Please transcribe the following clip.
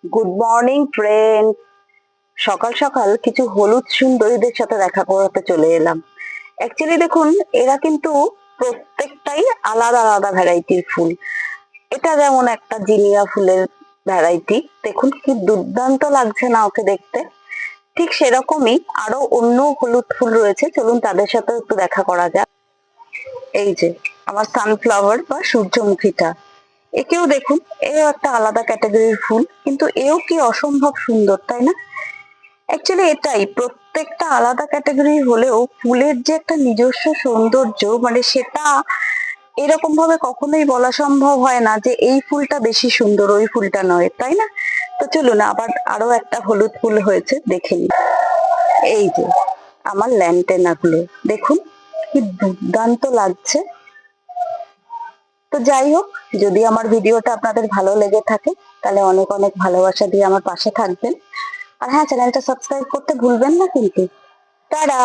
Good morning friend. সকাল সকাল কিছু হলুদ সুন্দরীদের সাথে দেখা করতে চলে এলাম। অ্যাকচুয়ালি দেখুন, এরা কিন্তু প্রত্যেকটাই আলাদা আলাদা ভ্যারাইটির ফুল। এটা যেমন একটা জিনিয়া ফুলের ভ্যারাইটি, দেখুন কি দুর্দান্ত লাগছে না ওকে দেখতে। ঠিক সেরকমই আরো অন্য হলুদ ফুল রয়েছে, চলুন তাদের সাথে একটু দেখা করা যাক। এই যে আমার সানফ্লাওয়ার বা সূর্যমুখীটা, একেও দেখুন, এও একটা আলাদা ক্যাটাগরির ফুল, কিন্তু এও কি অসম্ভব সুন্দর, তাই না? অ্যাকচুয়ালি এটাই, প্রত্যেকটা আলাদা ক্যাটাগরি হলেও ফুলের যে একটা নিজস্ব সৌন্দর্য, মানে সেটা এরকম ভাবে কখনোই বলা সম্ভব হয় না যে এই ফুলটা বেশি সুন্দর ওই ফুলটা নয়, তাই না? তো চলুন আবার আরো একটা হলুদ ফুল হয়েছে দেখে নিই। এই যে আমার ল্যান্টেনা গুলো দেখুন কি দুর্দান্ত লাগছে। তো যাই হোক, যদি আমার ভিডিওটা আপনাদের ভালো লেগে থাকে তাহলে অনেক অনেক ভালোবাসা দিয়ে আমার পাশে থাকবেন। আর হ্যাঁ, চ্যানেলটা সাবস্ক্রাইব করতে ভুলবেন না কিন্তু। টাটা।